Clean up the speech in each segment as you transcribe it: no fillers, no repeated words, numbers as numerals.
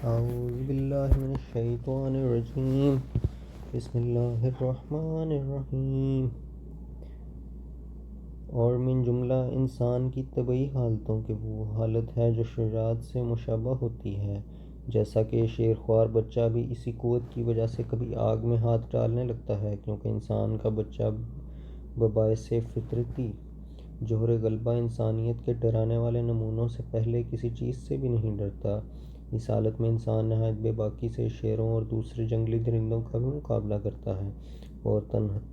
اعوذ باللہ من الشیطان الرجیم بسم اللہ الرحمن الرحیم۔ اور من جملہ انسان کی طبعی حالتوں کی وہ حالت ہے جو شجاعت سے مشابہ ہوتی ہے، جیسا کہ شیر خوار بچہ بھی اسی قوت کی وجہ سے کبھی آگ میں ہاتھ ڈالنے لگتا ہے، کیونکہ انسان کا بچہ بباعث فطرتی جوہر غلبہ انسانیت کے ڈرانے والے نمونوں سے پہلے کسی چیز سے بھی نہیں ڈرتا۔ اس حالت میں انسان نہایت بے باکی سے شیروں اور دوسرے جنگلی درندوں کا بھی مقابلہ کرتا ہے، اور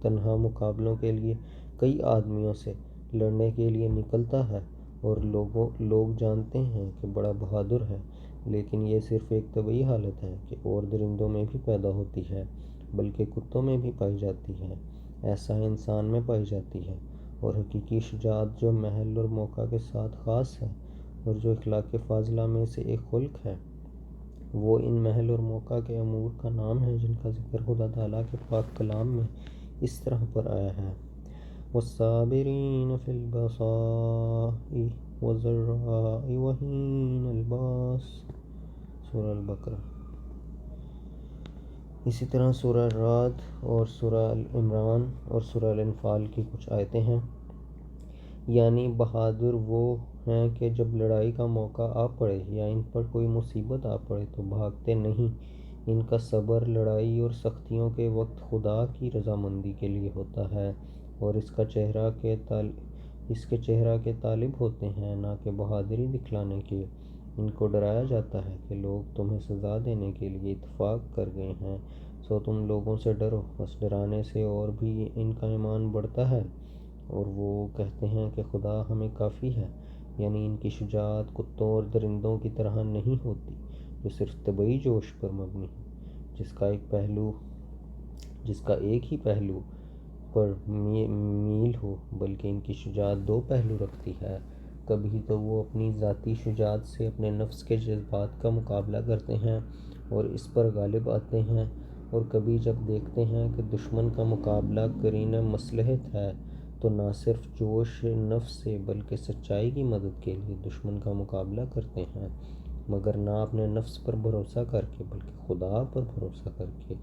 تنہا مقابلوں کے لیے کئی آدمیوں سے لڑنے کے لیے نکلتا ہے، اور لوگ جانتے ہیں کہ بڑا بہادر ہے، لیکن یہ صرف ایک طبعی حالت ہے کہ اور درندوں میں بھی پیدا ہوتی ہے، بلکہ کتوں میں بھی پائی جاتی ہے، ایسا انسان میں پائی جاتی ہے۔ اور حقیقی شجاعت جو محل اور موقع کے ساتھ خاص ہے، اور جو اخلاق فاضلہ میں سے ایک خلق ہے، وہ ان محل اور موقع کے امور کا نام ہے جن کا ذکر خدا تعالیٰ کے پاک کلام میں اس طرح پر آیا ہے: وَالصَّابِرِينَ فِي الْبَأْسَاءِ وَالضَّرَّاءِ وَحِینَ الْبَأْسِ، سورہ البقرہ۔ اسی طرح سورہ الرعد اور سورہ العمران اور سورہ الانفال کی کچھ آیتیں ہیں، یعنی بہادر وہ ہیں کہ جب لڑائی کا موقع آ پڑے یا ان پر کوئی مصیبت آ پڑے تو بھاگتے نہیں۔ ان کا صبر لڑائی اور سختیوں کے وقت خدا کی رضامندی کے لیے ہوتا ہے، اور اس کے چہرہ کے طالب ہوتے ہیں، نہ کہ بہادری دکھلانے کے۔ ان کو ڈرایا جاتا ہے کہ لوگ تمہیں سزا دینے کے لیے اتفاق کر گئے ہیں، سو تم لوگوں سے ڈرو۔ بس ڈرانے سے اور بھی ان کا ایمان بڑھتا ہے، اور وہ کہتے ہیں کہ خدا ہمیں کافی ہے۔ یعنی ان کی شجاعت کتوں اور درندوں کی طرح نہیں ہوتی، جو صرف طبعی جوش پر مبنی ہے، جس کا ایک ہی پہلو پر میل ہو، بلکہ ان کی شجاعت دو پہلو رکھتی ہے۔ کبھی تو وہ اپنی ذاتی شجاعت سے اپنے نفس کے جذبات کا مقابلہ کرتے ہیں اور اس پر غالب آتے ہیں، اور کبھی جب دیکھتے ہیں کہ دشمن کا مقابلہ قرین مصلحت ہے تو نہ صرف جوش نفس سے بلکہ سچائی کی مدد کے لیے دشمن کا مقابلہ کرتے ہیں، مگر نہ اپنے نفس پر بھروسہ کر کے بلکہ خدا پر بھروسہ کر کے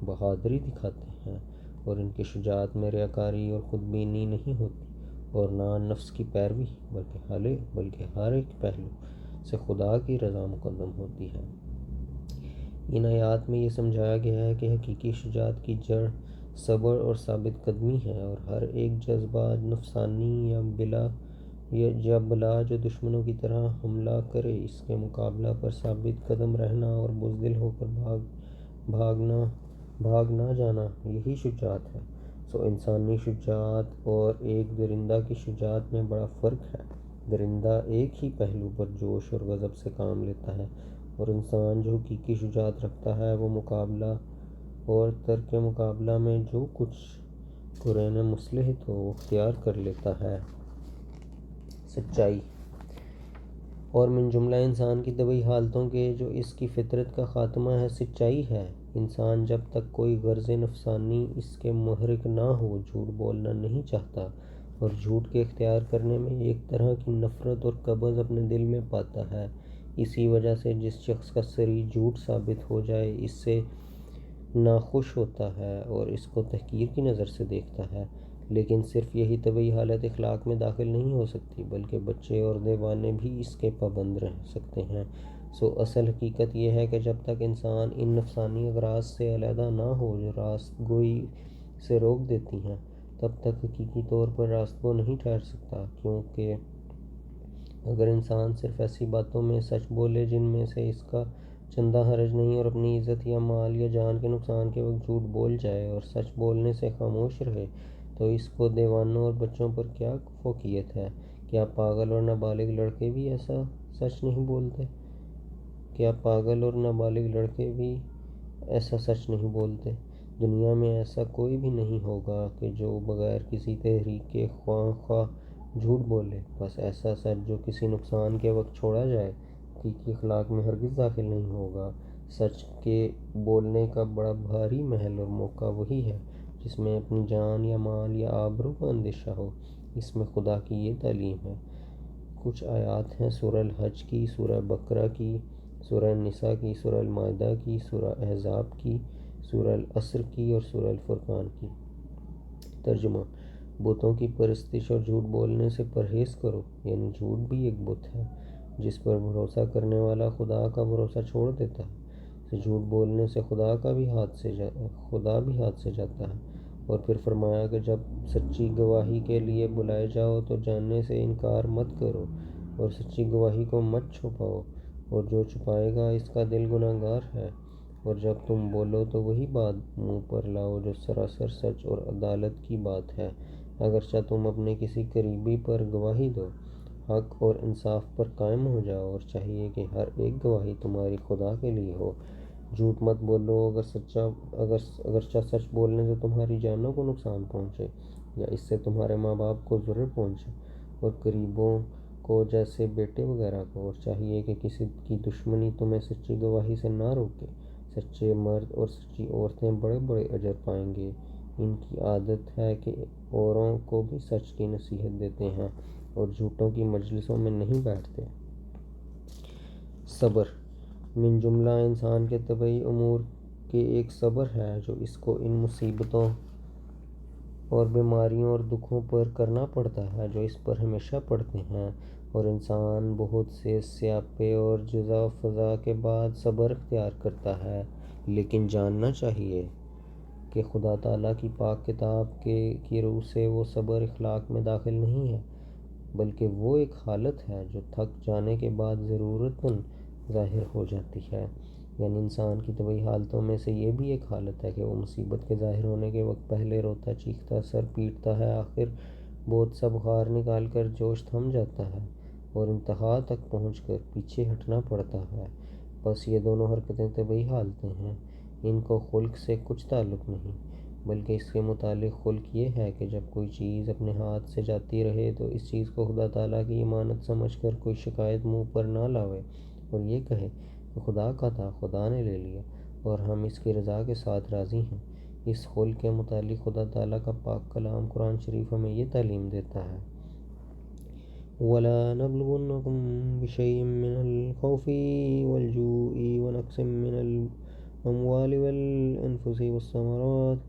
بہادری دکھاتے ہیں۔ اور ان کی شجاعت میں ریاکاری اور خود بینی نہیں ہوتی، اور نہ نفس کی پیروی، بلکہ ہر ایک پہلو سے خدا کی رضا مقدم ہوتی ہے۔ ان آیات میں یہ سمجھایا گیا ہے کہ حقیقی شجاعت کی جڑ صبر اور ثابت قدمی ہے، اور ہر ایک جذبہ نفسانی یا بلا جو دشمنوں کی طرح حملہ کرے، اس کے مقابلہ پر ثابت قدم رہنا اور بزدل ہو کر بھاگ نہ جانا، یہی شجاعت ہے۔ سو انسانی شجاعت اور ایک درندہ کی شجاعت میں بڑا فرق ہے۔ درندہ ایک ہی پہلو پر جوش اور غضب سے کام لیتا ہے، اور انسان جو حقیقی شجاعت رکھتا ہے وہ مقابلہ اور ترک مقابلہ میں جو کچھ قرین مصلحت ہو وہ اختیار کر لیتا ہے۔ سچائی اور من جملہ انسان کی طبعی حالتوں کے جو اس کی فطرت کا خاتمہ ہے، سچائی ہے۔ انسان جب تک کوئی غرض نفسانی اس کے محرک نہ ہو جھوٹ بولنا نہیں چاہتا، اور جھوٹ کے اختیار کرنے میں ایک طرح کی نفرت اور قبض اپنے دل میں پاتا ہے۔ اسی وجہ سے جس شخص کا صریح جھوٹ ثابت ہو جائے اس سے ناخوش ہوتا ہے اور اس کو تحقیر کی نظر سے دیکھتا ہے، لیکن صرف یہی طبعی حالت اخلاق میں داخل نہیں ہو سکتی، بلکہ بچے اور دیوانے بھی اس کے پابند رہ سکتے ہیں۔ سو اصل حقیقت یہ ہے کہ جب تک انسان ان نفسانی اغراض سے علیحدہ نہ ہو جو راست گوئی سے روک دیتی ہیں، تب تک حقیقی طور پر راست گو نہیں ٹھہر سکتا، کیونکہ اگر انسان صرف ایسی باتوں میں سچ بولے جن میں سے اس کا چندہ حرج نہیں، اور اپنی عزت یا مال یا جان کے نقصان کے وقت جھوٹ بول جائے اور سچ بولنے سے خاموش رہے، تو اس کو دیوانوں اور بچوں پر کیا فوقیت ہے؟ کیا پاگل اور نابالغ لڑکے بھی ایسا سچ نہیں بولتے؟ دنیا میں ایسا کوئی بھی نہیں ہوگا کہ جو بغیر کسی تحریک کے خواہ جھوٹ بولے۔ بس ایسا سچ جو کسی نقصان کے وقت چھوڑا جائے حقیقی اخلاق میں ہرگز داخل نہیں ہوگا۔ سچ کے بولنے کا بڑا بھاری محل اور موقع وہی ہے جس میں اپنی جان یا مال یا آبرو کا اندیشہ ہو۔ اس میں خدا کی یہ تعلیم ہے۔ کچھ آیات ہیں سورہ الحج کی، سورہ بقرہ کی، سورہ النساء کی، سورہ المائدہ کی، سورہ احزاب کی، سورہ العصر کی اور سورہ الفرقان کی۔ ترجمہ: بتوں کی پرستش اور جھوٹ بولنے سے پرہیز کرو، یعنی جھوٹ بھی ایک بت ہے جس پر بھروسہ کرنے والا خدا کا بھروسہ چھوڑ دیتا ہے۔ جھوٹ بولنے سے خدا بھی ہاتھ سے جاتا ہے۔ اور پھر فرمایا کہ جب سچی گواہی کے لیے بلائے جاؤ تو جاننے سے انکار مت کرو اور سچی گواہی کو مت چھپاؤ، اور جو چھپائے گا اس کا دل گناہ گار ہے۔ اور جب تم بولو تو وہی بات منہ پر لاؤ جو سراسر سچ اور عدالت کی بات ہے۔ اگرچہ تم اپنے کسی قریبی پر گواہی دو، حق اور انصاف پر قائم ہو جاؤ، اور چاہیے کہ ہر ایک گواہی تمہاری خدا کے لیے ہو۔ جھوٹ مت بولو اگرچہ سچ بولنے سے تمہاری جانوں کو نقصان پہنچے یا اس سے تمہارے ماں باپ کو ضرر پہنچے، اور قریبوں کو جیسے بیٹے وغیرہ کو۔ اور چاہیے کہ کسی کی دشمنی تمہیں سچی گواہی سے نہ روکے۔ سچے مرد اور سچی عورتیں بڑے بڑے اجر پائیں گے۔ ان کی عادت ہے کہ اوروں کو بھی سچ کی نصیحت دیتے ہیں اور جھوٹوں کی مجلسوں میں نہیں بیٹھتے۔ صبر من جملہ انسان کے طبعی امور کے ایک صبر ہے جو اس کو ان مصیبتوں اور بیماریوں اور دکھوں پر کرنا پڑتا ہے جو اس پر ہمیشہ پڑتے ہیں، اور انسان بہت سے سیاپے اور جزا و فضا کے بعد صبر اختیار کرتا ہے۔ لیکن جاننا چاہیے کہ خدا تعالیٰ کی پاک کتاب کی روح سے وہ صبر اخلاق میں داخل نہیں ہے، بلکہ وہ ایک حالت ہے جو تھک جانے کے بعد ضرورتاً ظاہر ہو جاتی ہے۔ یعنی انسان کی طبعی حالتوں میں سے یہ بھی ایک حالت ہے کہ وہ مصیبت کے ظاہر ہونے کے وقت پہلے روتا، چیختا، سر پیٹتا ہے، آخر بہت سا بخار نکال کر جوش تھم جاتا ہے اور انتہا تک پہنچ کر پیچھے ہٹنا پڑتا ہے۔ بس یہ دونوں حرکتیں طبعی حالتیں ہیں، ان کو خلق سے کچھ تعلق نہیں، بلکہ اس کے متعلق خلق یہ ہے کہ جب کوئی چیز اپنے ہاتھ سے جاتی رہے تو اس چیز کو خدا تعالیٰ کی امانت سمجھ کر کوئی شکایت منہ پر نہ لاوے اور یہ کہے کہ خدا کا تھا، خدا نے لے لیا اور ہم اس کی رضا کے ساتھ راضی ہیں۔ اس خلق کے متعلق خدا تعالیٰ کا پاک کلام قرآن شریف ہمیں یہ تعلیم دیتا ہے: وَلَا نَبْلُوَنَّكُم بِشَيْءٍ مِّنَ الْخَوْفِ وَالْجُوعِ وَنَقْصٍ مِّنَ الْأَمْوَالِ وَالْأَنفُسِ وَالثَّمَرَاتِ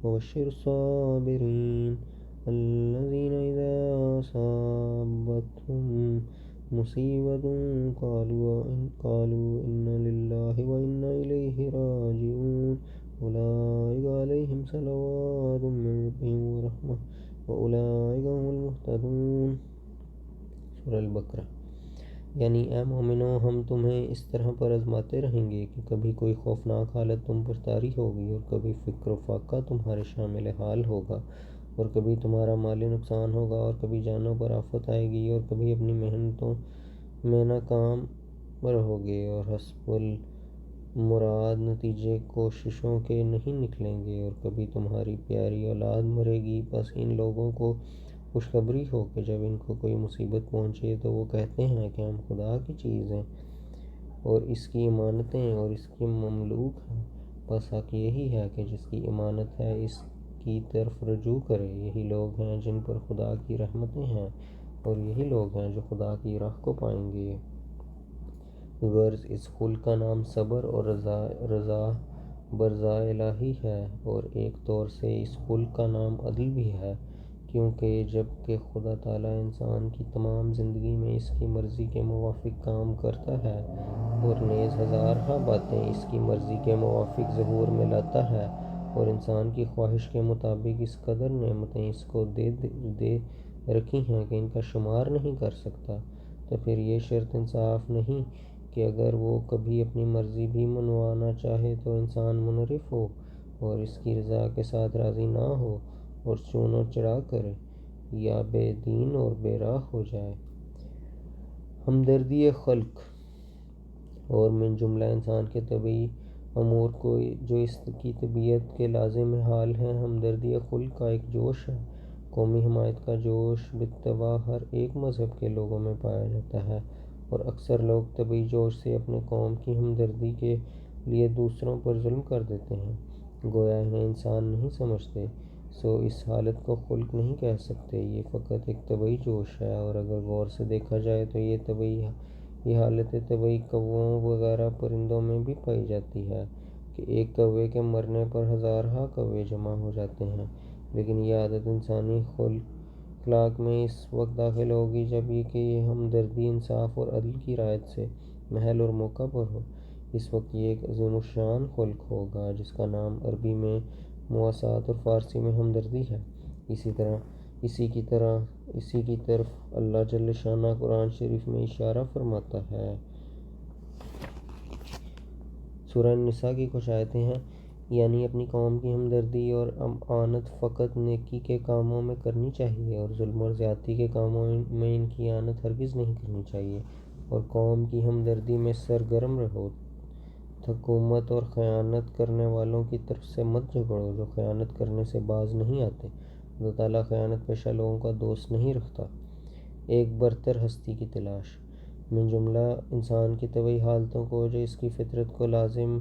وَبَشِّرِ الصَّابِرِينَ الَّذِينَ إِذَا أَصَابَتْهُم مُّصِيبَةٌ قَالُوا إِنَّا لِلَّهِ وَإِنَّا إِلَيْهِ رَاجِعُونَ أُولَٰئِكَ عَلَيْهِمْ صَلَوَاتٌ مِّن رَّبِّهِمْ وَرَحْمَةٌ وَأُولَٰئِكَ هُمُ الْمُهْتَدُونَ۔ سورہ البقرہ۔ یعنی اے مومنو، ہم تمہیں اس طرح پر آزماتے رہیں گے کہ کبھی کوئی خوفناک حالت تم پر طاری ہوگی اور کبھی فکر و فاقہ تمہارے شامل حال ہوگا، اور کبھی تمہارا مالی نقصان ہوگا، اور کبھی جانوں پر آفت آئے گی، اور کبھی اپنی محنتوں میں ناکام رہو گے اور حسب المراد نتیجے کوششوں کے نہیں نکلیں گے، اور کبھی تمہاری پیاری اولاد مرے گی۔ بس ان لوگوں کو خوشخبری ہو کہ جب ان کو کوئی مصیبت پہنچے تو وہ کہتے ہیں کہ ہم خدا کی چیز ہیں اور اس کی امانتیں اور اس کے مملوک ہیں۔ بس حق یہی ہے کہ جس کی امانت ہے اس کی طرف رجوع کرے۔ یہی لوگ ہیں جن پر خدا کی رحمتیں ہیں اور یہی لوگ ہیں جو خدا کی راہ کو پائیں گے۔ غرض اس خلق کا نام صبر اور رضا برضا الہی ہے، اور ایک طور سے اس خلق کا نام عدل بھی ہے، کیونکہ جب کہ خدا تعالیٰ انسان کی تمام زندگی میں اس کی مرضی کے موافق کام کرتا ہے اور نیز ہزارہا باتیں اس کی مرضی کے موافق ظہور میں لاتا ہے، اور انسان کی خواہش کے مطابق اس قدر نعمتیں اس کو دے رکھی ہیں کہ ان کا شمار نہیں کر سکتا، تو پھر یہ شرط انصاف نہیں کہ اگر وہ کبھی اپنی مرضی بھی منوانا چاہے تو انسان منحرف ہو اور اس کی رضا کے ساتھ راضی نہ ہو اور چون و چڑا کرے یا بے دین اور بے راہ ہو جائے۔ ہمدردی خلق اور من جملہ انسان کے طبعی امور کو جو اس کی طبیعت کے لازم حال ہیں۔ ہمدردی خلق کا ایک جوش ہے، قومی حمایت کا جوش بالطبع ہر ایک مذہب کے لوگوں میں پایا جاتا ہے، اور اکثر لوگ طبعی جوش سے اپنے قوم کی ہمدردی کے لیے دوسروں پر ظلم کر دیتے ہیں، گویا انہیں انسان نہیں سمجھتے۔ سو اس حالت کو خلق نہیں کہہ سکتے، یہ فقط ایک طبعی جوش ہے، اور اگر غور سے دیکھا جائے تو یہ طبعی یہ حالت طبعی کووں وغیرہ پرندوں میں بھی پائی جاتی ہے کہ ایک کوے کے مرنے پر ہزارہا کوے جمع ہو جاتے ہیں، لیکن یہ عادت انسانی اخلاق میں اس وقت داخل ہوگی جب کہ یہ ہمدردی، انصاف اور عدل کی رعایت سے محل اور موقع پر ہو۔ اس وقت یہ ایک عظیم الشان خلق ہوگا جس کا نام عربی میں مواساة اور فارسی میں ہمدردی ہے۔ اسی کی طرف اللہ جل شانہ قرآن شریف میں اشارہ فرماتا ہے۔ سورہ النساء کی کچھ آیتیں ہیں، یعنی اپنی قوم کی ہمدردی اور اعانت فقط نیکی کے کاموں میں کرنی چاہیے اور ظلم اور زیادتی کے کاموں میں ان کی اعانت ہرگز نہیں کرنی چاہیے، اور قوم کی ہمدردی میں سرگرم رہو۔ حکومت اور خیانت کرنے والوں کی طرف سے مت جھگڑو جو خیانت کرنے سے باز نہیں آتے۔ اللہ تعالیٰ خیانت پیشہ لوگوں کا دوست نہیں رکھتا۔ ایک برتر ہستی کی تلاش من جملہ انسان کی طبعی حالتوں کو جو اس کی فطرت کو لازم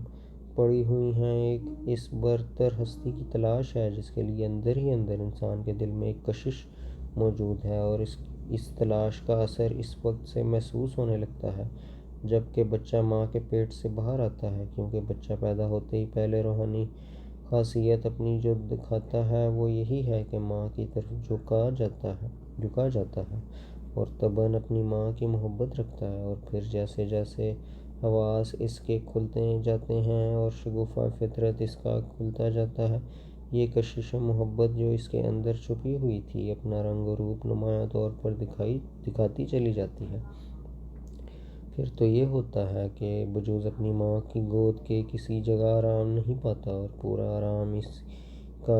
پڑی ہوئی ہیں، ایک اس برتر ہستی کی تلاش ہے جس کے لیے اندر ہی اندر انسان کے دل میں ایک کشش موجود ہے، اور اس تلاش کا اثر اس وقت سے محسوس ہونے لگتا ہے جب کہ بچہ ماں کے پیٹ سے باہر آتا ہے، کیونکہ بچہ پیدا ہوتے ہی پہلے روحانی خاصیت اپنی جو دکھاتا ہے وہ یہی ہے کہ ماں کی طرف جھکا جاتا ہے اور طبعاً اپنی ماں کی محبت رکھتا ہے، اور پھر جیسے جیسے حواس اس کے کھلتے جاتے ہیں اور شگوفہ فطرت اس کا کھلتا جاتا ہے، یہ کشش محبت جو اس کے اندر چھپی ہوئی تھی اپنا رنگ و روپ نمایاں طور پر دکھاتی چلی جاتی ہے۔ پھر تو یہ ہوتا ہے کہ بجوز اپنی ماں کی گود کے کسی جگہ آرام نہیں پاتا، اور پورا آرام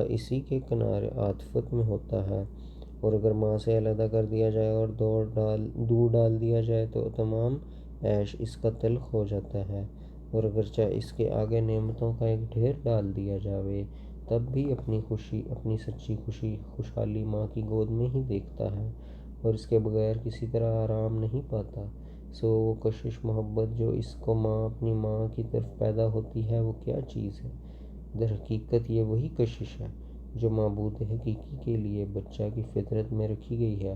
اسی کے کنارے عاطفت میں ہوتا ہے، اور اگر ماں سے علیحدہ کر دیا جائے اور دور ڈال دیا جائے تو تمام عیش اس کا تلخ ہو جاتا ہے، اور اگرچہ اس کے آگے نعمتوں کا ایک ڈھیر ڈال دیا جاوے تب بھی اپنی سچی خوشحالی ماں کی گود میں ہی دیکھتا ہے، اور اس کے بغیر کسی طرح آرام نہیں پاتا۔ سو وہ کشش محبت جو اس کو اپنی ماں کی طرف پیدا ہوتی ہے وہ کیا چیز ہے؟ در حقیقت یہ وہی کشش ہے جو معبود حقیقی کے لیے بچہ کی فطرت میں رکھی گئی ہے،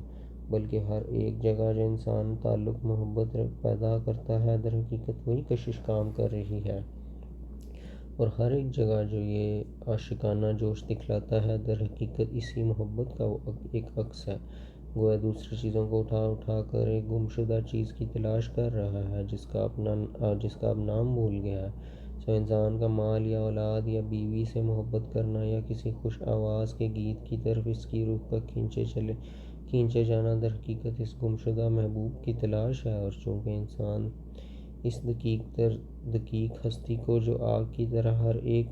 بلکہ ہر ایک جگہ جو انسان تعلق محبت پیدا کرتا ہے در حقیقت وہی کشش کام کر رہی ہے، اور ہر ایک جگہ جو یہ عاشقانہ جوش دکھلاتا ہے در حقیقت اسی محبت کا ایک عکس ہے، گویا دوسری چیزوں کو اٹھا کر ایک گمشدہ چیز کی تلاش کر رہا ہے جس کا اب نام بھول گیا ہے۔ سو انسان کا مال یا اولاد یا بیوی سے محبت کرنا یا کسی خوش آواز کے گیت کی طرف اس کی روح کا کھینچے جانا در حقیقت اس گمشدہ محبوب کی تلاش ہے، اور چونکہ انسان اس دقیق ہستی کو جو آگ کی طرح ہر ایک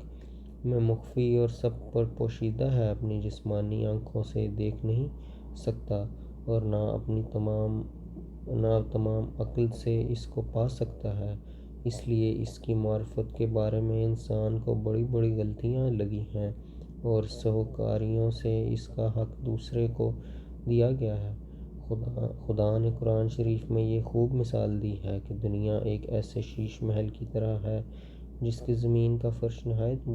میں مخفی اور سب پر پوشیدہ ہے اپنی جسمانی آنکھوں سے دیکھ نہیں سکتا، اور نہ اپنی تمام عقل سے اس کو پا سکتا ہے، اس لیے اس کی معرفت کے بارے میں انسان کو بڑی بڑی غلطیاں لگی ہیں اور سہوکاریوں سے اس کا حق دوسرے کو دیا گیا ہے۔ خدا نے قرآن شریف میں یہ خوب مثال دی ہے کہ دنیا ایک ایسے شیش محل کی طرح ہے جس کی زمین کا فرش نہایت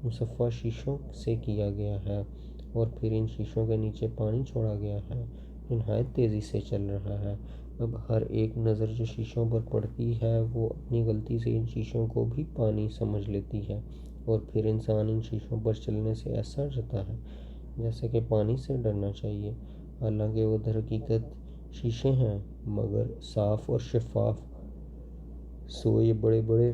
مصفہ شیشوں سے کیا گیا ہے، اور پھر ان شیشوں کے نیچے پانی چھوڑا گیا ہے جو نہایت تیزی سے چل رہا ہے۔ اب ہر ایک نظر جو شیشوں پر پڑتی ہے وہ اپنی غلطی سے ان شیشوں کو بھی پانی سمجھ لیتی ہے، اور پھر انسان ان شیشوں پر چلنے سے ایسا ڈرتا ہے جیسے کہ پانی سے ڈرنا چاہیے، حالانکہ وہ در حقیقت شیشے ہیں مگر صاف اور شفاف۔ سو یہ بڑے بڑے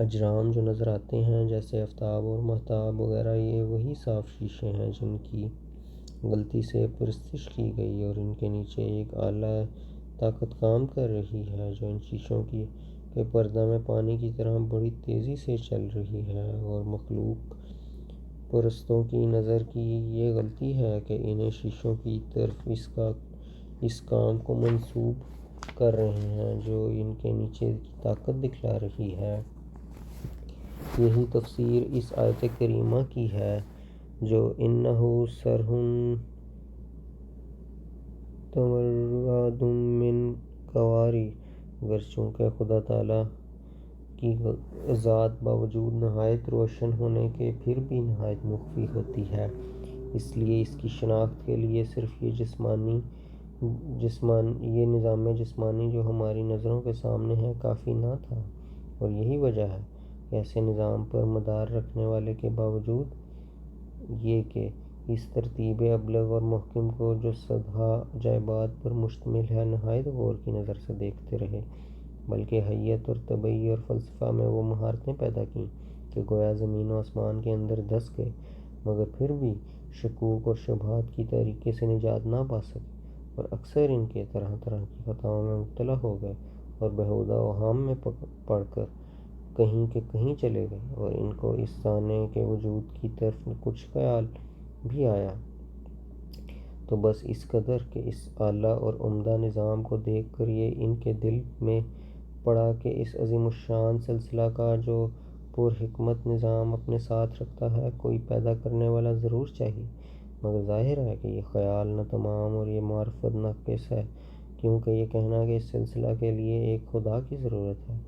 اجرام جو نظر آتے ہیں جیسے آفتاب اور مہتاب وغیرہ، یہ وہی صاف شیشے ہیں جن کی غلطی سے پرستش کی گئی، اور ان کے نیچے ایک اعلیٰ طاقت کام کر رہی ہے جو ان شیشوں کے پردہ میں پانی کی طرح بڑی تیزی سے چل رہی ہے، اور مخلوق پرستوں کی نظر کی یہ غلطی ہے کہ انہیں شیشوں کی طرف اس کام کو منسوب کر رہے ہیں جو ان کے نیچے کی طاقت دکھلا رہی ہے۔ یہی تفسیر اس آیت کریمہ کی ہے جو اِنَّهُ سَرٌّ تَمَرَّدٌ مِّن قَوَارِیرَ، گرچہ خدا تعالیٰ کی ذات باوجود نہایت روشن ہونے کے پھر بھی نہایت مخفی ہوتی ہے، اس لیے اس کی شناخت کے لیے صرف یہ جسمانی یہ نظام جسمانی جو ہماری نظروں کے سامنے ہے کافی نہ تھا، اور یہی وجہ ہے کہ ایسے نظام پر مدار رکھنے والے کے باوجود یہ کہ اس ترتیب ابلغ اور محکم کو جو سدھا جائبات پر مشتمل ہے نہایت غور کی نظر سے دیکھتے رہے، بلکہ حیت اور طبعی اور فلسفہ میں وہ مہارتیں پیدا کیں کہ گویا زمین و آسمان کے اندر دھس گئے، مگر پھر بھی شکوک اور شبہات کی طریقے سے نجات نہ پا سکے، اور اکثر ان کے طرح طرح کی خطاؤں میں مبتلا ہو گئے اور بہودہ اوہام میں پڑھ کر کہیں کہ کہیں چلے گئے، اور ان کو اس سانے کے وجود کی طرف کچھ خیال بھی آیا تو بس اس قدر کہ اس اعلیٰ اور عمدہ نظام کو دیکھ کر یہ ان کے دل میں پڑا کہ اس عظیم الشان سلسلہ کا جو پرحکمت نظام اپنے ساتھ رکھتا ہے کوئی پیدا کرنے والا ضرور چاہیے، مگر ظاہر ہے کہ یہ خیال نہ تمام اور یہ معرفت ناقص ہے، کیونکہ یہ کہنا کہ اس سلسلہ کے لیے ایک خدا کی ضرورت ہے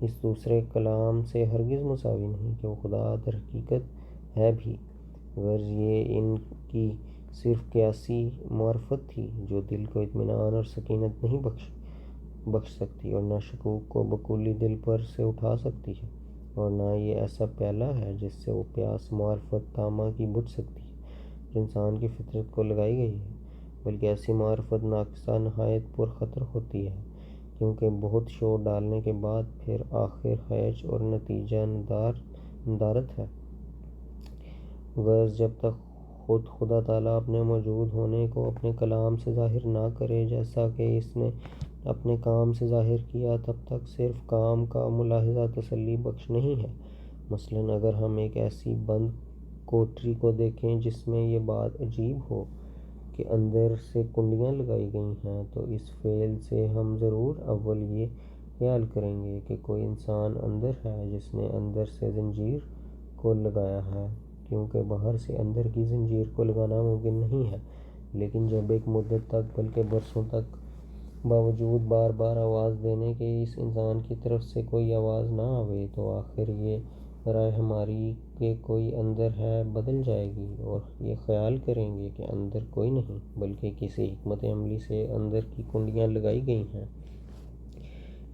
اس دوسرے کلام سے ہرگز مساوی نہیں کہ وہ خدا در حقیقت ہے بھی، غرض یہ ان کی صرف قیاسی معرفت تھی جو دل کو اطمینان اور سکینت نہیں بخش سکتی، اور نہ شکوک کو بکلی دل پر سے اٹھا سکتی ہے، اور نہ یہ ایسا پیالہ ہے جس سے وہ پیاس معرفت طامہ کی بجھ سکتی ہے جو انسان کی فطرت کو لگائی گئی ہے، بلکہ ایسی معرفت ناقصہ نہایت پر خطر ہوتی ہے، کیونکہ بہت شور ڈالنے کے بعد پھر آخر ہیج اور نتیجہ ندارت ہے۔ غرض جب تک خود خدا تعالیٰ اپنے موجود ہونے کو اپنے کلام سے ظاہر نہ کرے جیسا کہ اس نے اپنے کام سے ظاہر کیا، تب تک صرف کام کا ملاحظہ تسلی بخش نہیں ہے۔ مثلاً اگر ہم ایک ایسی بند کوٹری کو دیکھیں جس میں یہ بات عجیب ہو کہ اندر سے کنڈیاں لگائی گئی ہیں، تو اس فعل سے ہم ضرور اول یہ خیال کریں گے کہ کوئی انسان اندر ہے جس نے اندر سے زنجیر کو لگایا ہے، کیونکہ باہر سے اندر کی زنجیر کو لگانا ممکن نہیں ہے، لیکن جب ایک مدت تک بلکہ برسوں تک باوجود بار بار آواز دینے کے اس انسان کی طرف سے کوئی آواز نہ آئے تو آخر یہ رائے ہماری کہ کوئی اندر ہے بدل جائے گی، اور یہ خیال کریں گے کہ اندر کوئی نہیں بلکہ کسی حکمت عملی سے اندر کی کنڈیاں لگائی گئی ہیں۔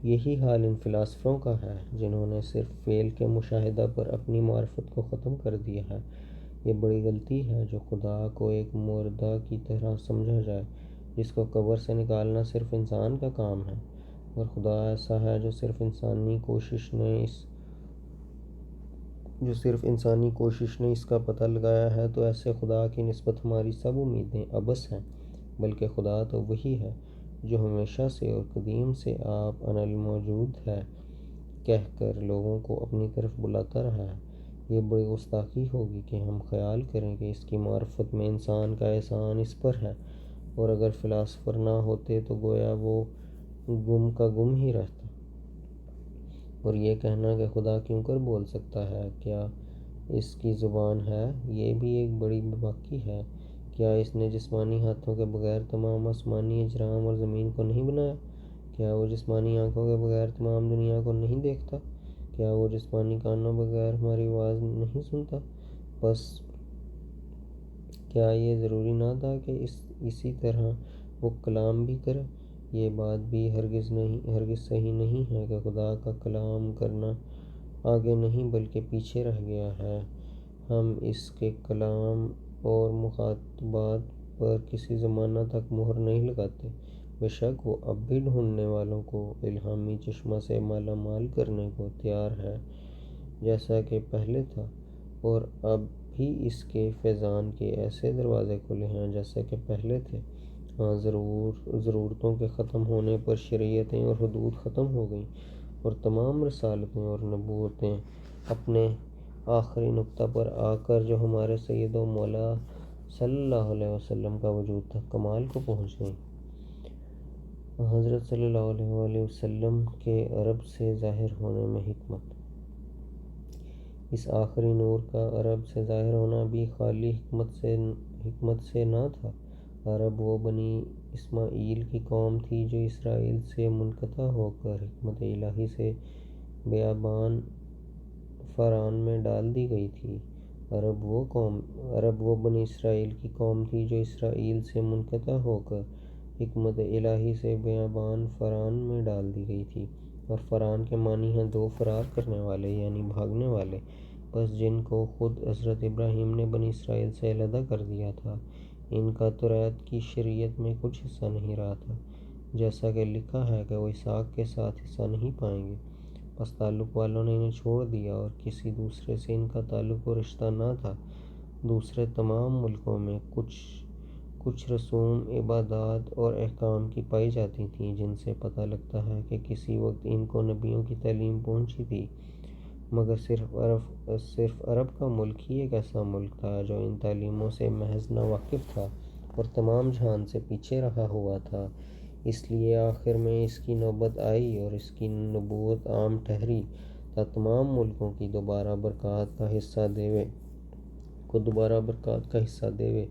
یہی حال ان فلاسفوں کا ہے جنہوں نے صرف فعل کے مشاہدہ پر اپنی معرفت کو ختم کر دیا ہے۔ یہ بڑی غلطی ہے جو خدا کو ایک مردہ کی طرح سمجھا جائے جس کو قبر سے نکالنا صرف انسان کا کام ہے، اور خدا ایسا ہے جو صرف انسانی کوشش نے اس کا پتہ لگایا ہے، تو ایسے خدا کی نسبت ہماری سب امیدیں عبث ہیں، بلکہ خدا تو وہی ہے جو ہمیشہ سے اور قدیم سے آپ انا الموجود ہے کہہ کر لوگوں کو اپنی طرف بلاتا رہا ہے۔ یہ بڑی گستاخی ہوگی کہ ہم خیال کریں کہ اس کی معرفت میں انسان کا احسان اس پر ہے، اور اگر فلاسفر نہ ہوتے تو گویا وہ گم کا گم ہی رہتا۔ اور یہ کہنا کہ خدا کیوں کر بول سکتا ہے، کیا اس کی زبان ہے، یہ بھی ایک بڑی بے باکی ہے۔ کیا اس نے جسمانی ہاتھوں کے بغیر تمام آسمانی اجرام اور زمین کو نہیں بنایا؟ کیا وہ جسمانی آنکھوں کے بغیر تمام دنیا کو نہیں دیکھتا؟ کیا وہ جسمانی کانوں بغیر ہماری آواز نہیں سنتا؟ بس کیا یہ ضروری نہ تھا کہ اسی طرح وہ کلام بھی کرے؟ یہ بات بھی ہرگز صحیح نہیں ہے کہ خدا کا کلام کرنا آگے نہیں بلکہ پیچھے رہ گیا ہے۔ ہم اس کے کلام اور مخاطبات پر کسی زمانہ تک مہر نہیں لگاتے، بے شک وہ اب بھی ڈھونڈنے والوں کو الہامی چشمہ سے مالا مال کرنے کو تیار ہے جیسا کہ پہلے تھا، اور اب بھی اس کے فیضان کے ایسے دروازے کھلے ہیں جیسے کہ پہلے تھے۔ ہاں، ضرورتوں کے ختم ہونے پر شریعتیں اور حدود ختم ہو گئیں، اور تمام رسالتیں اور نبوتیں اپنے آخری نقطہ پر آ کر جو ہمارے سید و مولا صلی اللہ علیہ وسلم کا وجود تھا کمال کو پہنچ گئیں۔ حضرت صلی اللہ علیہ وآلہ وسلم کے عرب سے ظاہر ہونے میں حکمت۔ اس آخری نور کا عرب سے ظاہر ہونا بھی خالی حکمت سے نہ تھا۔ عرب وہ بنی اسماعیل کی قوم تھی جو اسرائیل سے منقطع ہو کر حکمت الہی سے بیابان فاران میں ڈال دی گئی تھی۔ عرب وہ بنی اسرائیل کی قوم تھی جو اسرائیل سے منقطع ہو کر حکمت الہی سے بیابان فران میں ڈال دی گئی تھی، اور فران کے معنی ہیں دو فرار کرنے والے، یعنی بھاگنے والے، بس جن کو خود حضرت ابراہیم نے بنی اسرائیل سے علیحدہ کر دیا تھا۔ ان کا توریت کی شریعت میں کچھ حصہ نہیں رہا تھا، جیسا کہ لکھا ہے کہ وہ اسحاق کے ساتھ حصہ نہیں پائیں گے، بس تعلق والوں نے انہیں چھوڑ دیا اور کسی دوسرے سے ان کا تعلق و رشتہ نہ تھا۔ دوسرے تمام ملکوں میں کچھ رسوم، عبادات اور احکام کی پائی جاتی تھیں جن سے پتہ لگتا ہے کہ کسی وقت ان کو نبیوں کی تعلیم پہنچی تھی، مگر صرف عرب کا ملک ہی ایک ایسا ملک تھا جو ان تعلیموں سے محض ناواقف تھا اور تمام جہان سے پیچھے رہا ہوا تھا۔ اس لیے آخر میں اس کی نوبت آئی اور اس کی نبوت عام ٹھہری تا تمام ملکوں کی دوبارہ برکات کا حصہ دیوے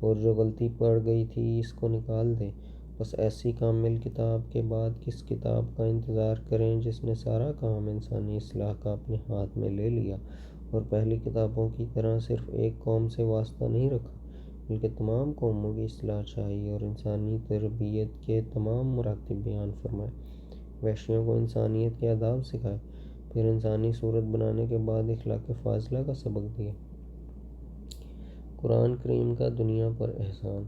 اور جو غلطی پڑ گئی تھی اس کو نکال دے۔ بس ایسی کامل کتاب کے بعد کس کتاب کا انتظار کریں جس نے سارا کام انسانی اصلاح کا اپنے ہاتھ میں لے لیا اور پہلی کتابوں کی طرح صرف ایک قوم سے واسطہ نہیں رکھا، بلکہ تمام قوموں کی اصلاح چاہی اور انسانی تربیت کے تمام مراتب بیان فرمائے، وحشیوں کو انسانیت کے آداب سکھائے، پھر انسانی صورت بنانے کے بعد اخلاق فاضلہ کا سبق دیا۔ قرآن کریم کا دنیا پر احسان۔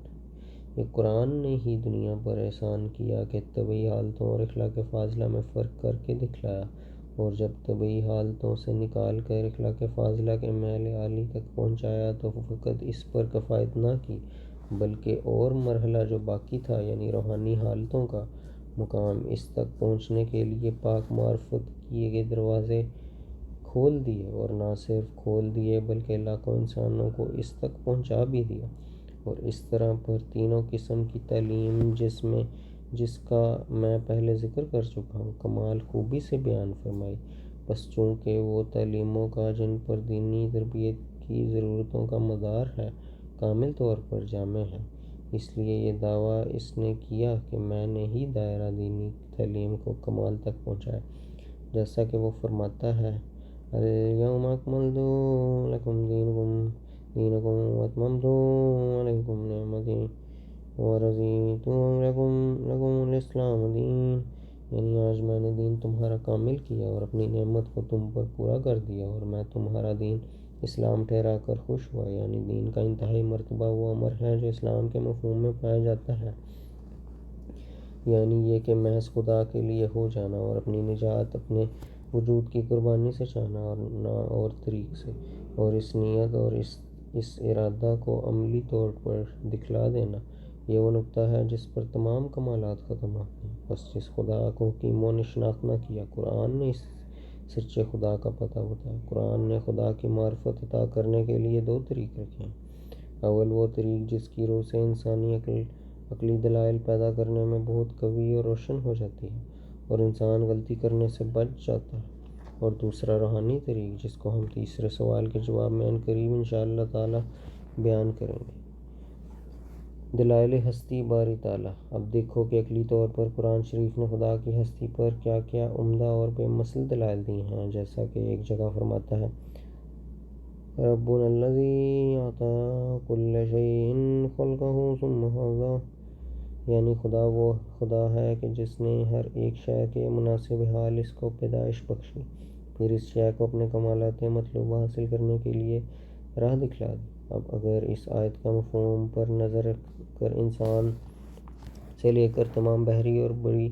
یہ قرآن نے ہی دنیا پر احسان کیا کہ طبعی حالتوں اور اخلاق فاضلہ میں فرق کر کے دکھلایا، اور جب طبعی حالتوں سے نکال کر اخلاق فاضلہ کے محل عالی تک پہنچایا تو فقط اس پر کفایت نہ کی بلکہ اور مرحلہ جو باقی تھا، یعنی روحانی حالتوں کا مقام، اس تک پہنچنے کے لیے پاک معرفت کے دروازے کھول دیے، اور نہ صرف کھول دیے بلکہ لاکھوں انسانوں کو اس تک پہنچا بھی دیا، اور اس طرح پر تینوں قسم کی تعلیم جس کا میں پہلے ذکر کر چکا ہوں کمال خوبی سے بیان فرمائی۔ بس چونکہ وہ تعلیموں کا جن پر دینی تربیت کی ضرورتوں کا مدار ہے کامل طور پر جامع ہے، اس لیے یہ دعویٰ اس نے کیا کہ میں نے ہی دائرہ دینی تعلیم کو کمال تک پہنچایا، جیسا کہ وہ فرماتا ہے الیوم اکملت لکم دینکم واتممت علیکم نعمتی ورضیت لکم الاسلام دین، یعنی آج میں نے دین تمہارا کامل کیا اور اپنی نعمت کو تم پر پورا کر دیا اور میں تمہارا دین اسلام ٹھہرا کر خوش ہوا۔ یعنی دین کا انتہائی مرتبہ وہ امر ہے جو اسلام کے مفہوم میں پایا جاتا ہے، یعنی یہ کہ محض خدا کے لیے ہو جانا اور اپنی نجات اپنے وجود کی قربانی سے چاہنا اور نہ اور طریق سے، اور اس نیت اور اس ارادہ کو عملی طور پر دکھلا دینا، یہ وہ نقطہ ہے جس پر تمام کمالات ختم ہوتے ہیں۔ بس جس خدا کو حکیموں نے شناخت نہ کیا، قرآن نے اس سچے خدا کا پتہ بتایا۔ قرآن نے خدا کی معرفت عطا کرنے کے لیے دو طریق رکھے ہیں۔ اول وہ طریق جس کی روح سے انسانی عقلی دلائل پیدا کرنے میں بہت قوی اور روشن ہو جاتی ہے اور انسان غلطی کرنے سے بچ جاتا ہے، اور دوسرا روحانی طریق جس کو ہم تیسرے سوال کے جواب میں عنقریب انشاءاللہ تعالی بیان کریں گے۔ دلائل ہستی باری تعالیٰ۔ اب دیکھو کہ عقلی طور پر قرآن شریف نے خدا کی ہستی پر کیا کیا عمدہ اور بے مثل دلائل دی ہیں، جیسا کہ ایک جگہ فرماتا ہے ربنا الذی اعطی کل شیء خلقہ ثم ہدیٰ، یعنی خدا وہ خدا ہے کہ جس نے ہر ایک شے کے مناسب حال اس کو پیدائش بخشی، پھر اس شے کو اپنے کمالات مطلوبہ حاصل کرنے کے لیے راہ دکھلا دی۔ اب اگر اس آیت کا مفہوم پر نظر رکھ کر انسان سے لے کر تمام بحری اور بری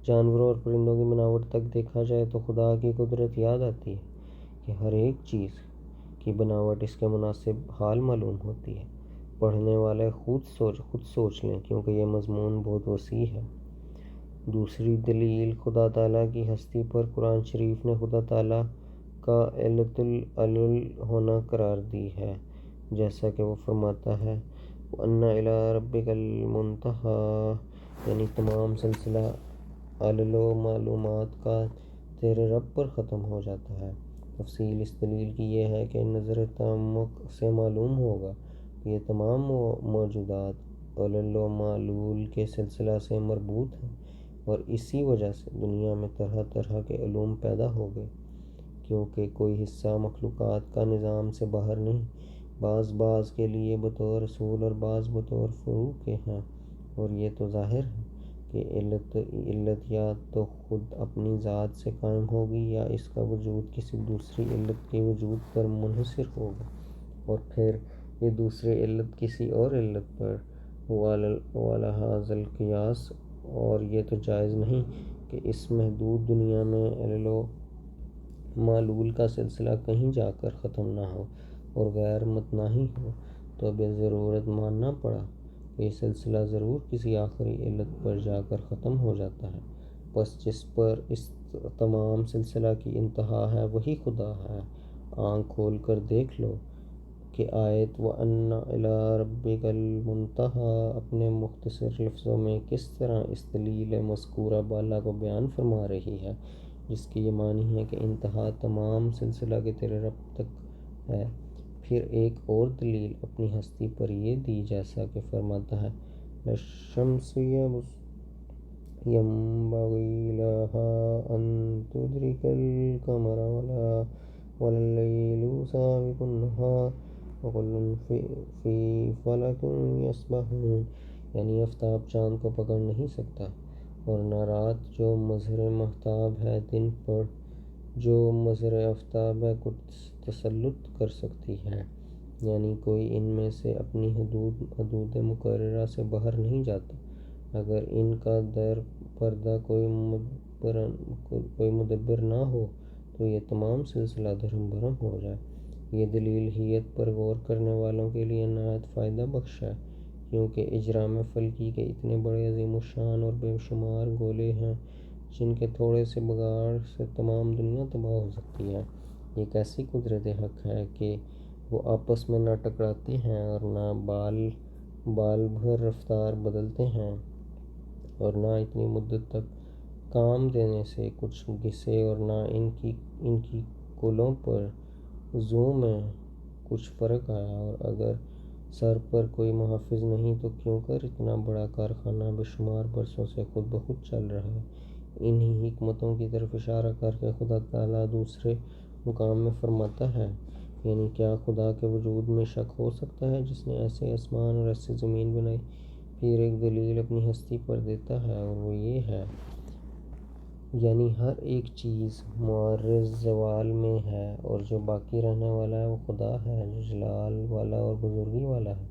جانوروں اور پرندوں کی بناوٹ تک دیکھا جائے تو خدا کی قدرت یاد آتی ہے کہ ہر ایک چیز کی بناوٹ اس کے مناسب حال معلوم ہوتی ہے۔ پڑھنے والے خود سوچ لیں کیونکہ یہ مضمون بہت وسیع ہے۔ دوسری دلیل خدا تعالیٰ کی ہستی پر قرآن شریف نے خدا تعالیٰ کا علت العلل ہونا قرار دی ہے، جیسا کہ وہ فرماتا ہے وَأَنَّ إِلَىٰ رَبِّكَ الْمُنتَهَىٰ، یعنی تمام سلسلہ علل و معلومات کا تیرے رب پر ختم ہو جاتا ہے۔ تفصیل اس دلیل کی یہ ہے کہ نظر تعمق سے معلوم ہوگا کہ یہ تمام موجودات علل و معلول کے سلسلہ سے مربوط ہیں، اور اسی وجہ سے دنیا میں طرح طرح کے علوم پیدا ہو گئے، کیونکہ کوئی حصہ مخلوقات کا نظام سے باہر نہیں، بعض کے لیے بطور اصول اور بعض بطور فروع کے ہیں، اور یہ تو ظاہر ہے کہ علت یا تو خود اپنی ذات سے قائم ہوگی یا اس کا وجود کسی دوسری علت کے وجود پر منحصر ہوگا، اور پھر یہ دوسری علت کسی اور علت پر وَلَهَذَا الْقِيَاسُ، اور یہ تو جائز نہیں کہ اس محدود دنیا میں علل و معلول کا سلسلہ کہیں جا کر ختم نہ ہو اور غیر متناہی ہو، تو اب ضرورت ماننا پڑا کہ یہ سلسلہ ضرور کسی آخری علت پر جا کر ختم ہو جاتا ہے، پس جس پر اس تمام سلسلہ کی انتہا ہے وہی خدا ہے۔ آنکھ کھول کر دیکھ لو کہ آیت وَأَنَّ إِلَىٰ رَبِّكَ الْمُنتَهَىٰ اپنے مختصر لفظوں میں کس طرح اس دلیل مذکورہ بالا کو بیان فرما رہی ہے، جس کی یہ معنی ہے کہ انتہا تمام سلسلہ کے تیرے رب تک ہے۔ پھر ایک اور دلیل اپنی ہستی پر یہ دی جیسا کہ فرماتا ہے لَا يَنبَغِي لَهَا أَن تُدْرِكَ الْقَمَرَ وَلَا اللَّيْلُ سَابِقُ النَّهَارِ وَكُلٌّ فِي فَلَكٍ يَسْبَحُونَ، یعنی آفتاب چاند کو پکڑ نہیں سکتا، اور نہ رات جو مظہر مہتاب ہے دن پر جو مظہر آفتاب ہے کو تسلط کر سکتی ہے، یعنی کوئی ان میں سے اپنی حدود مقررہ سے باہر نہیں جاتا۔ اگر ان کا در پردہ کوئی مدبر نہ ہو تو یہ تمام سلسلہ دھرم بھرم ہو جائے۔ یہ دلیل حیت پر غور کرنے والوں کے لیے نہایت فائدہ بخش ہے، کیونکہ اجرام فلکی کے اتنے بڑے عظیم الشان اور بے شمار گولے ہیں جن کے تھوڑے سے بگاڑ سے تمام دنیا تباہ ہو سکتی ہے۔ یہ کیسی قدرت حق ہے کہ وہ آپس میں نہ ٹکراتے ہیں اور نہ بال بھر رفتار بدلتے ہیں، اور نہ اتنی مدت تک کام دینے سے کچھ گھسے، اور نہ ان کی کلوں پر زوں میں کچھ فرق آیا، اور اگر سر پر کوئی محافظ نہیں تو کیوں کر اتنا بڑا کارخانہ بے شمار برسوں سے خود بخود چل رہا ہے۔ انہی حکمتوں کی طرف اشارہ کر کے خدا تعالیٰ دوسرے مقام میں فرماتا ہے، یعنی کیا خدا کے وجود میں شک ہو سکتا ہے جس نے ایسے آسمان اور ایسی زمین بنائی۔ پھر ایک دلیل اپنی ہستی پر دیتا ہے اور وہ یہ ہے، یعنی ہر ایک چیز معرض زوال میں ہے اور جو باقی رہنے والا ہے وہ خدا ہے جو جلال والا اور بزرگی والا ہے۔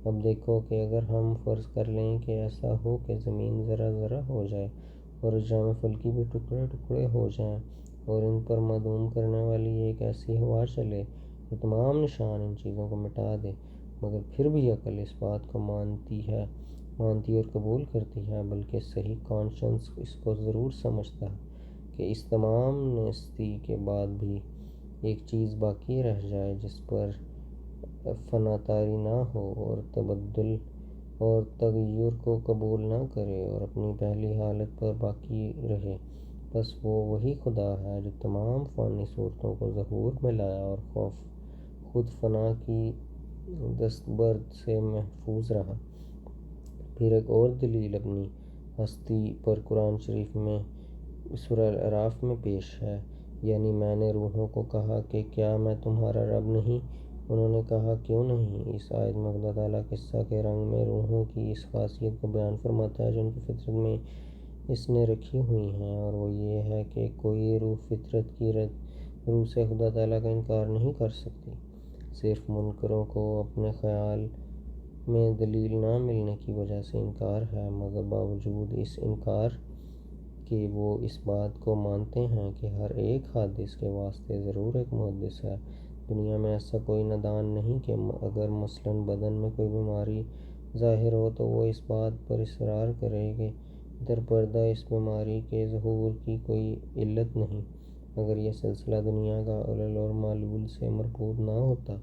اب دیکھو کہ اگر ہم فرض کر لیں کہ ایسا ہو کہ زمین ذرہ ذرہ ہو جائے اور اجرام فلکی بھی ٹکڑے ٹکڑے ہو جائیں اور ان پر معدوم کرنے والی ایک ایسی ہوا چلے جو تمام نشان ان چیزوں کو مٹا دے، مگر پھر بھی عقل اس بات کو مانتی اور قبول کرتی ہے، بلکہ صحیح کانشنس اس کو ضرور سمجھتا ہے کہ اس تمام نیستی کے بعد بھی ایک چیز باقی رہ جائے جس پر فنا طاری نہ ہو اور تبدل اور تغیر کو قبول نہ کرے اور اپنی پہلی حالت پر باقی رہے، بس وہ وہی خدا ہے جو تمام فانی صورتوں کو ظہور میں لایا اور خود فنا کی دستبرد سے محفوظ رہا۔ پھر ایک اور دلیل اپنی ہستی پر قرآن شریف میں سورہ الاعراف میں پیش ہے، یعنی میں نے روحوں کو کہا کہ کیا میں تمہارا رب نہیں؟ انہوں نے کہا کیوں نہیں۔ اس آیت میں خدا تعالیٰ قصہ کے رنگ میں روحوں کی اس خاصیت کو بیان فرماتا ہے جو ان کی فطرت میں اس نے رکھی ہوئی ہیں، اور وہ یہ ہے کہ کوئی روح فطرت کی روح سے خدا تعالیٰ کا انکار نہیں کر سکتی۔ صرف منکروں کو اپنے خیال میں دلیل نہ ملنے کی وجہ سے انکار ہے، مگر باوجود اس انکار کہ وہ اس بات کو مانتے ہیں کہ ہر ایک حادث کے واسطے ضرور ایک محدث ہے۔ دنیا میں ایسا کوئی نادان نہیں کہ اگر مثلاً بدن میں کوئی بیماری ظاہر ہو تو وہ اس بات پر اصرار کرے کہ در پردہ اس بیماری کے ظہور کی کوئی علت نہیں۔ اگر یہ سلسلہ دنیا کا علل اور معلول سے مربوط نہ ہوتا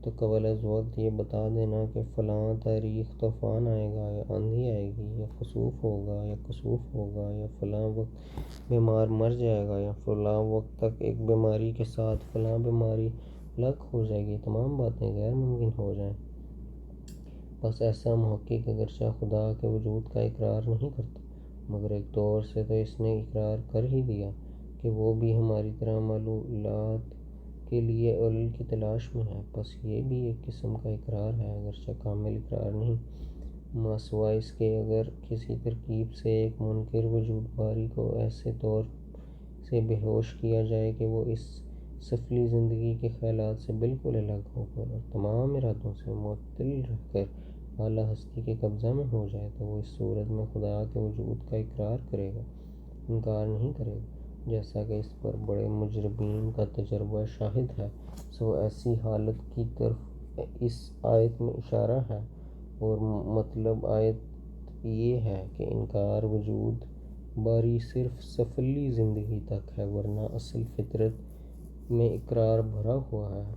تو قبل از وقت یہ بتا دینا کہ فلاں تاریخ طوفان آئے گا یا آندھی آئے گی یا خسوف ہوگا یا کسوف ہوگا یا فلاں وقت بیمار مر جائے گا یا فلاں وقت تک ایک بیماری کے ساتھ فلاں بیماری لاحق ہو جائے گی، تمام باتیں غیر ممکن ہو جائیں۔ بس ایسا محقق اگرچہ خدا کے وجود کا اقرار نہیں کرتا، مگر ایک طور سے تو اس نے اقرار کر ہی دیا کہ وہ بھی ہماری طرح معلولات کے لیے علل کی تلاش میں ہے، بس یہ بھی ایک قسم کا اقرار ہے اگرچہ کامل اقرار نہیں۔ ماسوائے اس کے اگر کسی ترکیب سے ایک منکر وجود باری کو ایسے طور سے بے ہوش کیا جائے کہ وہ اس سفلی زندگی کے خیالات سے بالکل الگ ہو کر اور تمام ارادوں سے معطل رہ کر اعلیٰ ہستی کے قبضہ میں ہو جائے، تو وہ اس صورت میں خدا کے وجود کا اقرار کرے گا، انکار نہیں کرے گا، جیسا کہ اس پر بڑے مجربین کا تجربہ شاہد ہے۔ ایسی حالت کی طرف اس آیت میں اشارہ ہے، اور مطلب آیت یہ ہے کہ انکار وجود باری صرف سفلی زندگی تک ہے، ورنہ اصل فطرت میں اقرار بھرا ہوا ہے۔